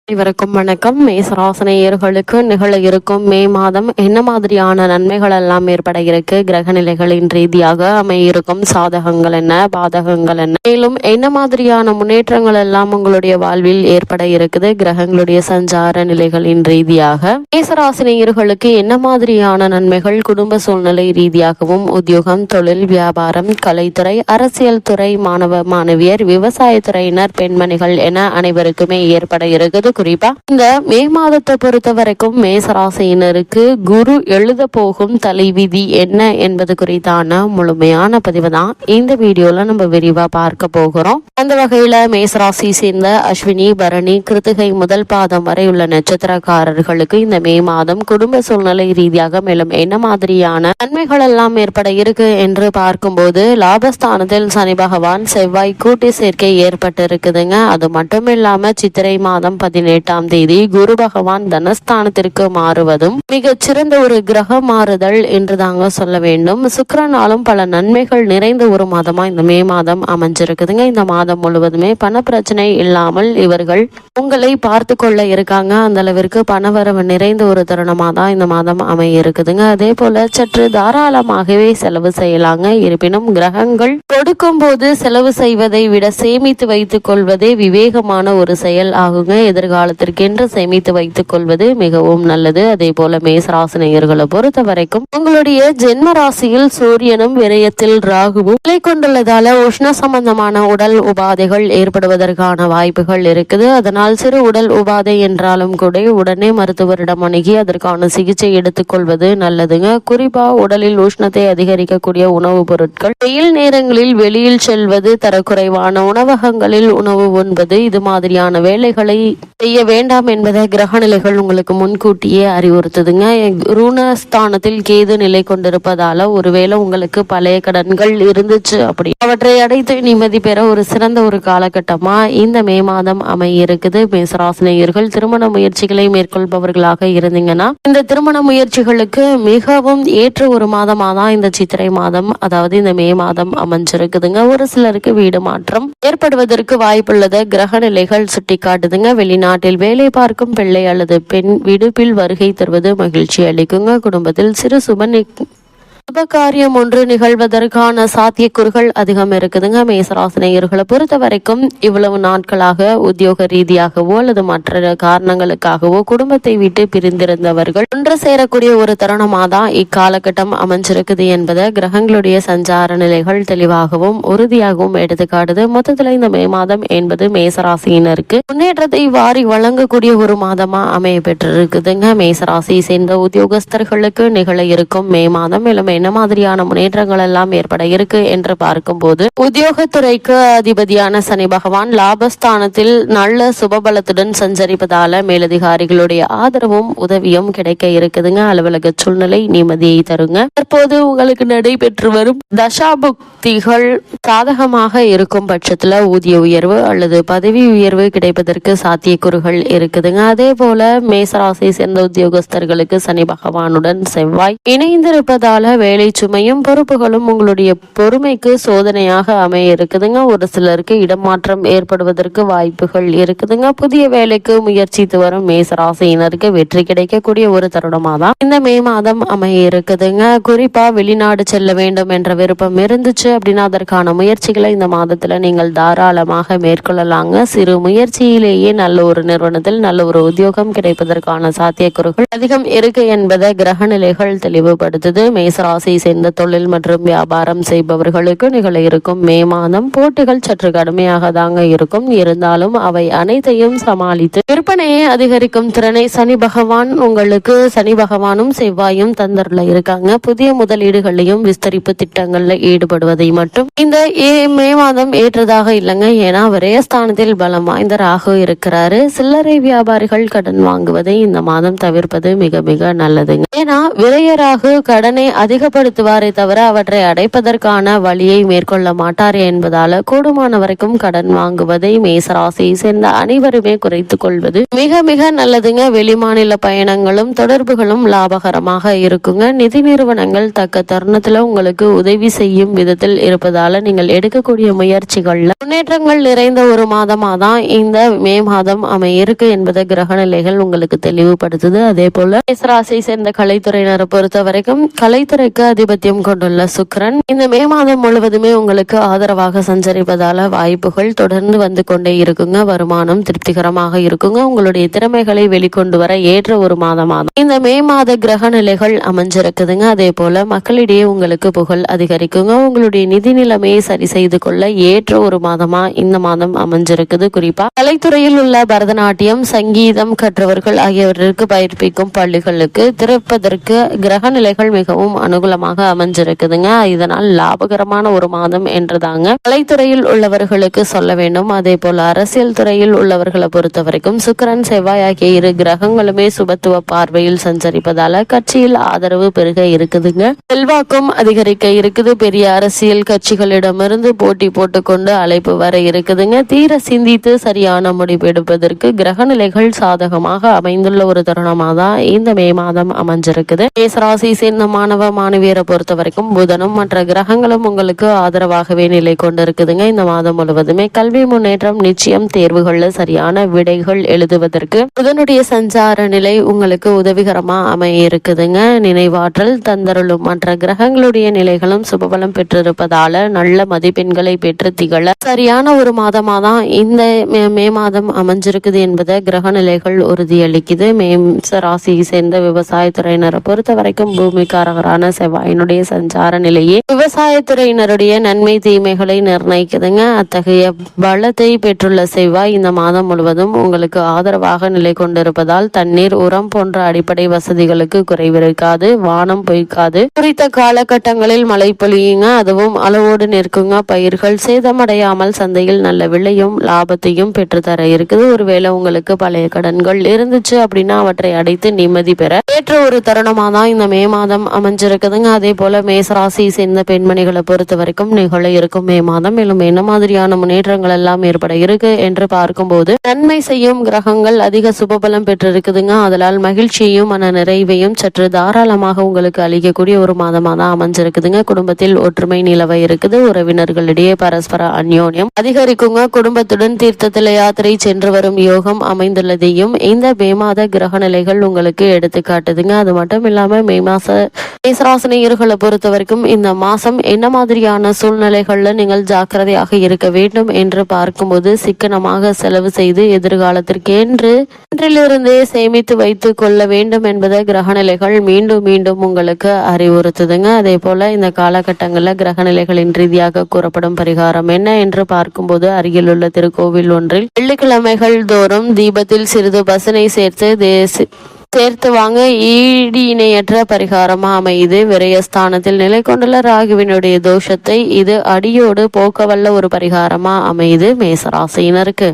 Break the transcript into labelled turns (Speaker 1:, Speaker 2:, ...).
Speaker 1: அனைவருக்கும் வணக்கம். மேசராசினியர்களுக்கு நிகழ இருக்கும் மே மாதம் என்ன மாதிரியான நன்மைகள் எல்லாம் ஏற்பட இருக்கு, கிரக நிலைகளின் ரீதியாக அமையிருக்கும் சாதகங்கள் என்ன, பாதகங்கள் என்ன, மேலும் என்ன மாதிரியான முன்னேற்றங்கள் எல்லாம் உங்களுடைய வாழ்வில் ஏற்பட இருக்குது, கிரகங்களுடைய சஞ்சார நிலைகளின் ரீதியாக மேசராசினியர்களுக்கு என்ன மாதிரியான நன்மைகள் குடும்ப சூழ்நிலை ரீதியாகவும், உத்தியோகம், தொழில், வியாபாரம், கலைத்துறை, அரசியல் துறை, மாணவ மாணவியர், விவசாயத்துறையினர், பெண்மணிகள் என அனைவருக்குமே ஏற்பட இருக்குது. குறிப்பா இந்த மே மாதத்தை பொறுத்த வரைக்கும் மேசராசியினருக்கு குரு எழுத போகும் தலைவிதி என்ன என்பது குறித்தான முழுமையான பதிவு தான் இந்த வீடியோல நம்ம விரிவா பார்க்க போகிறோம். அந்த வகையில மேசராசி சேர்ந்த அஸ்வினி, பரணி, கிருத்திகை முதல் பாதம் வரை உள்ள நட்சத்திரக்காரர்களுக்கு இந்த மே மாதம் குடும்ப சூழ்நிலை ரீதியாக மேலும் என்ன மாதிரியான நன்மைகள் எல்லாம் ஏற்பட இருக்கு என்று பார்க்கும்போது, லாபஸ்தானத்தில் சனி பகவான் செவ்வாய் கூட்டி சேர்க்கை ஏற்பட்டு இருக்குதுங்க. அது மட்டும் இல்லாம சித்திரை மாதம் 18ஆம் தேதி குரு பகவான் தனஸ்தானத்திற்கு மாறுவதும் மிகச்சிறந்த ஒரு கிரக மாறுதல் என்று தாங்க சொல்ல வேண்டும். சுக்கிரனாலும் பல நன்மைகள் நிறைந்த ஒரு மாதமா இந்த மே மாதம் அமைஞ்சிருக்குதுங்க. இந்த மாதம் முழுவதுமே பண பிரச்சனை இல்லாமல் இவர்கள் உங்களை பார்த்து கொள்ள இருக்காங்க. அந்த அளவிற்கு பணவரவு நிறைந்த ஒரு தருணமா தான் இந்த மாதம் அமைய இருக்குதுங்க. அதே போல சற்று தாராளமாகவே செலவு செய்யலாங்க. இருப்பினும் கிரகங்கள் கொடுக்கும் போது செலவு செய்வதை விட சேமித்து வைத்துக் கொள்வதே விவேகமான ஒரு செயல் ஆகுங்க. எதிர்காலத்திற்கென்று சேமித்து வைத்துக் கொள்வது மிகவும் நல்லது. அதே போல மேசராசினியர்களை பொறுத்த வரைக்கும் உங்களுடைய ஜென்ம ராசியில் சூரியனும் விரயத்தில் ராகுவும் நிலை கொண்டுள்ளதால உஷ்ண சம்பந்தமான உடல் உபாதைகள் ஏற்படுவதற்கான வாய்ப்புகள் இருக்குது. அதனால் சிறு உடல் உபாதை என்றாலும் கூட உடனே மருத்துவரிடம் அணுகி அதற்கான சிகிச்சை எடுத்துக்கொள்வது நல்லதுங்க. குறிப்பா உடலில் உஷ்ணத்தை அதிகரிக்கக்கூடிய உணவுப் பொருட்கள், வெயில் நேரங்களில் வெளியில் செல்வது, தரக்குறைவான உணவகங்களில் உணவு உண்பது, இது மாதிரியான வேலைகளை செய்ய வேண்டாம் என்பதை கிரக நிலைகள் உங்களுக்கு முன்கூட்டியே அறிவுறுத்துதுங்க. ருணஸ்தானத்தில் கேது நிலை கொண்டிருப்பதால ஒருவேளை உங்களுக்கு பழைய கடன்கள் இருந்துச்சு, அப்படி அவற்றை அடைத்து நிம்மதி பெற ஒரு சிறந்த ஒரு காலகட்டமா இந்த மே மாதம் அமைய இருக்குது. மேசராசினியர்கள் திருமண முயற்சிகளை மேற்கொள்பவர்களாக இருந்தீங்கன்னா இந்த திருமண முயற்சிகளுக்கு மிகவும் ஏற்ற ஒரு மாதமா தான் இந்த சித்திரை மாதம், அதாவது இந்த மே மாதம் அமைஞ்சிருக்குதுங்க. ஒரு சிலருக்கு வீடு மாற்றம் ஏற்படுவதற்கு வாய்ப்புள்ளதை கிரக நிலைகள் சுட்டி காட்டுதுங்க. வெளிநாட்டில் வேலை பார்க்கும் பிள்ளை அல்லது பெண் விடுப்பில் வருகை தருவது மகிழ்ச்சி அளிக்குங்க. குடும்பத்தில் சிறு சுபகாரியம் ஒன்று நிகழ்வதற்கான சாத்தியக்கூறுகள் அதிகம் இருக்குதுங்க. மேசராசினியர்களை பொறுத்த வரைக்கும் இவ்வளவு நாட்களாக உத்தியோக ரீதியாகவோ அல்லது மற்ற காரணங்களுக்காகவோ குடும்பத்தை விட்டு பிரிந்திருந்தவர்கள் ஒன்று சேரக்கூடிய ஒரு தருணமாக தான் இக்காலகட்டம் அமைஞ்சிருக்குது என்பதை கிரகங்களுடைய சஞ்சார நிலைகள் தெளிவாகவும் உறுதியாகவும் எடுத்துக்காட்டுது. மொத்தத்துல இந்த மே மாதம் என்பது மேசராசியினருக்கு முன்னேற்றத்தை வாரி வழங்கக்கூடிய ஒரு மாதமா அமைய பெற்றிருக்குதுங்க. மேசராசி சேர்ந்த உத்தியோகஸ்தர்களுக்கு நிகழ இருக்கும் மே மாதம் மேலும் என்ன மாதிரியான முன்னேற்றங்கள் எல்லாம் ஏற்பட இருக்கு என்று பார்க்கும்போது, உத்தியோகத்துறைக்கு அதிபதியான சனி பகவான் லாபஸ்தானத்தில் நல்ல சுபபலத்துடன் சஞ்சரிப்பதால மேலதிகாரிகளுடைய ஆதரவும் உதவியும் கிடைக்க இருக்குதுங்க. அலுவலக சூழ்நிலை நிம்மதியை தருங்க. தற்போது உங்களுக்கு நடைபெற்று வரும் தசாபுக்திகள் சாதகமாக இருக்கும் பட்சத்துல ஊதிய உயர்வு அல்லது பதவி உயர்வு கிடைப்பதற்கு சாத்தியக்கூறுகள் இருக்குதுங்க. அதே போல மேசராசி சேர்ந்த உத்தியோகஸ்தர்களுக்கு சனி பகவானுடன் செவ்வாய் இணைந்திருப்பதால வேலை சுமையும் பொறுப்புகளும் உங்களுடைய பொறுமைக்கு சோதனையாக அமைய இருக்குதுங்க. ஒரு சிலருக்கு இடமாற்றம் ஏற்படுவதற்கு வாய்ப்புகள் இருக்குதுங்க. புதிய வேலைக்கு முயற்சித்து வரும் மேசராசியினருக்கு வெற்றி கிடைக்கக்கூடிய ஒரு தருணமாக தான் இந்த மே மாதம் அமைய இருக்குதுங்க. குறிப்பா வெளிநாடு செல்ல வேண்டும் என்ற விருப்பம் இருந்துச்சு அப்படின்னா அதற்கான முயற்சிகளை இந்த மாதத்துல நீங்கள் தாராளமாக மேற்கொள்ளலாங்க. சிறு முயற்சியிலேயே நல்ல ஒரு நிறுவனத்தில் நல்ல ஒரு உத்தியோகம் கிடைப்பதற்கான சாத்தியக்கூறுகள் அதிகம் இருக்கு என்பதை கிரக நிலைகள் தெளிவுபடுத்துது. மேசராசி சேர்ந்த தொழில் மற்றும் வியாபாரம் செய்பவர்களுக்கு நிகழ இருக்கும் மே மாதம் போட்டிகள் சற்று கடுமையாக தாங்க இருக்கும். இருந்தாலும் அவை அனைத்தையும் சமாளித்து விற்பனையை அதிகரிக்கும் திறனை சனி பகவானும் செவ்வாயும் தந்தருல இருக்காங்க. புதிய முதலீடுகளையும் விஸ்தரிப்பு திட்டங்கள்ல ஈடுபடுவதை மட்டும் இந்த மே மாதம் ஏற்றதாக இல்லைங்க. ஏன்னா ஒரே ஸ்தானத்தில் பலம் வாய்ந்த ராகு இருக்கிறாரு. சில்லறை வியாபாரிகள் கடன் வாங்குவதை இந்த மாதம் தவிர்ப்பது மிக மிக நல்லதுங்க. ஏன்னா விரைய ராகு கடனை அதிக அதிகப்படுத்துவாரே தவிர அவற்றை அடைப்பதற்கான வழியை மேற்கொள்ள மாட்டார் என்பதால கூடுமான வரைக்கும் கடன் வாங்குவதை மேசராசியை சேர்ந்த அனைவருமே குறைத்துக் கொள்வது மிக மிக நல்லதுங்க. வெளிமாநில பயணங்களும் தொடர்புகளும் லாபகரமாக இருக்குங்க. நிதி நிறுவனங்கள் தக்க தருணத்துல உங்களுக்கு உதவி செய்யும் விதத்தில் இருப்பதால நீங்கள் எடுக்கக்கூடிய முயற்சிகள்ல முன்னேற்றங்கள் நிறைந்த ஒரு மாதமா தான் இந்த மே மாதம் அமையிருக்கு என்பதை கிரக நிலைகள் உங்களுக்கு தெளிவுபடுத்துது. அதே போல மேசராசியை சேர்ந்த கலைத்துறையினரை பொறுத்த வரைக்கும் கலைத்துறைக்கு ஆதிபத்தியம் கொண்டுள்ள சுக்கிரன் இந்த மே மாதம் முழுவதுமே உங்களுக்கு ஆதரவாக சஞ்சரிப்பதால வாய்ப்புகள் தொடர்ந்து வந்து கொண்டே இருக்குங்க. வருமானம் திருப்திகரமாக இருக்குங்க. உங்களுடைய திறமைகளை வெளிக்கொண்டு வர ஏற்ற ஒரு மாதமா இந்த மே மாத கிரக நிலைகள் அமைஞ்சிருக்குதுங்க. அதே போல மக்களிடையே உங்களுக்கு புகழ் அதிகரிக்குங்க. உங்களுடைய நிதி நிலைமையை சரி செய்து கொள்ள ஏற்ற ஒரு மாதமா இந்த மாதம் அமைஞ்சிருக்குது. குறிப்பா கலைத்துறையில் உள்ள பரதநாட்டியம், சங்கீதம் கற்றவர்கள் ஆகியவற்றிற்கு பயிர்ப்பிக்கும் பள்ளிகளுக்கு திறப்பதற்கு கிரக நிலைகள் மிகவும் அனுகூலமாக அமைஞ்சிருக்குதுங்க. இதனால் லாபகரமான ஒரு மாதம் என்றுதாங்க கலைத்துறையில் உள்ளவர்களுக்கு சொல்ல வேண்டும். அதே போல அரசியல் துறையில் உள்ளவர்களை பொறுத்த வரைக்கும் சுக்கிரன், செவ்வாய் ஆகிய இரு கிரகங்களுமே சுபத்துவ பார்வையில் சஞ்சரிப்பதால கட்சியில் ஆதரவு பெருக இருக்குதுங்க. செல்வாக்கும் அதிகரிக்க இருக்குது. பெரிய அரசியல் கட்சிகளிடமிருந்து போட்டி போட்டுக்கொண்டு அழைப்பு வர இருக்குதுங்க. தீர சிந்தித்து சரியான முடிவு எடுப்பதற்கு கிரக நிலைகள் சாதகமாக அமைந்துள்ள ஒரு தருணமாக தான் இந்த மே மாதம் அமைஞ்சிருக்குது. மேசராசி சேர்ந்த மாணவ மாணவியரை பொறுத்த வரைக்கும் புதனும் மற்ற கிரகங்களும் உங்களுக்கு ஆதரவாகவே நிலை கொண்டு இருக்குதுங்க. இந்த மாதம் முழுவதுமே கல்வி முன்னேற்றம் நிச்சயம். தேர்வுகள்ல சரியான விடைகள் எழுதுவதற்கு புதனுடைய சஞ்சார நிலை உங்களுக்கு உதவிகரமா அமைய இருக்குதுங்க. நினைவாற்றல் தந்தருளும் மற்ற கிரகங்களுடைய நிலைகளும் சுபபலம் பெற்றிருப்பதால நல்ல மதிப்பெண்களை பெற்று திகழ சரியான ஒரு மாதமா தான் இந்த மே மாதம் அமைஞ்சிருக்குது என்பதை கிரக நிலைகள் உறுதியளிக்குது. மேச ராசியை சேர்ந்த விவசாயத்துறையினரை பொறுத்த வரைக்கும் பூமிக்காரகரான செவ்வாயினுடைய சஞ்சார நிலையே விவசாயத்துறையினருடைய நன்மை தீமைகளை நிர்ணயிக்குதுங்க. அத்தகைய பலத்தை பெற்றுள்ள செவ்வாய் இந்த மாதம் முழுவதும் உங்களுக்கு ஆதரவாக நிலை கொண்டிருப்பதால் தண்ணீர், உரம் போன்ற அடிப்படை வசதிகளுக்கு குறைவிருக்காது. வானம் பொய்க்காது. குறித்த காலகட்டங்களில் மழை பொழியுங்க. அதுவும் அளவோடு நிற்குங்க. பயிர்கள் சேதமடையாமல் சந்தையில் நல்ல விலையும் லாபத்தையும் பெற்றுத்தர இருக்குது. ஒருவேளை உங்களுக்கு பழைய கடன்கள் இருந்துச்சு அப்படின்னா அவற்றை அடைத்து நிம்மதி பெற ஏற்ற ஒரு தருணமா தான் இந்த மே மாதம் அமைஞ்சிருக்குதுங்க. அதே போல மேசராசியை சேர்ந்த பெண்மணிகளை பொறுத்த வரைக்கும் நிகழ இருக்கும் மே மாதம் மேலும் என்ன மாதிரியான முன்னேற்றங்கள் எல்லாம் ஏற்பட இருக்கு என்று பார்க்கும்போது நன்மை செய்யும் கிரகங்கள் அதிக சுபபலம் பெற்றிருக்குதுங்க. அதனால் மகிழ்ச்சியையும் மன நிறைவையும் சற்று தாராளமாக உங்களுக்கு அளிக்கக்கூடிய ஒரு மாதமா தான் அமைஞ்சிருக்குதுங்க. குடும்பத்தில் ஒற்றுமை நிலவ இருக்குது. உறவினர்களிடையே பரஸ்பர அந்யோன்யம் அதிகரிக்குங்க. குடும்பத்துடன் தீர்த்தத்தில் யாத்திரை சென்று வரும் யோகம் அமைந்துள்ளதையும் இந்த மே மாத கிரக நிலைகள் உங்களுக்கு எடுத்து காட்டுதுங்க. அது மட்டும் இல்லாம மே மாச மேசராசினியர்களை பொறுத்த வரைக்கும் இந்த மாசம் என்ன மாதிரியான சூழ்நிலைகள்ல நீங்கள் ஜாக்கிரதையாக இருக்க வேண்டும் என்று பார்க்கும்போது சிக்கனமாக செலவு செய்து எதிர்காலத்திற்கு இன்றிலிருந்தே சேமித்து வைத்து கொள்ள வேண்டும் என்பதை கிரகநிலைகள் மீண்டும் மீண்டும் உங்களுக்கு அறிவுறுத்துதுங்க. அதே போல இந்த காலகட்டங்களில் கிரகநிலைகளின் ரீதியாக கூறப்படும் பரிகாரம் என்ன என்று பார்க்கும்போது அருகிலுள்ள திருக்கோவில் ஒன்றில் வெள்ளிக்கிழமைகள் தோறும் தீபத்தில் சிறிது பசனை சேர்த்து வாங்க ஈடு இணையற்ற பரிகாரமா அமையுது. விரயஸ்தானத்தில் நிலை கொண்டுள்ள ராகுவினுடைய தோஷத்தை இது அடியோடு போக்கவல்ல ஒரு பரிகாரமா அமையுது மேசராசியினருக்கு.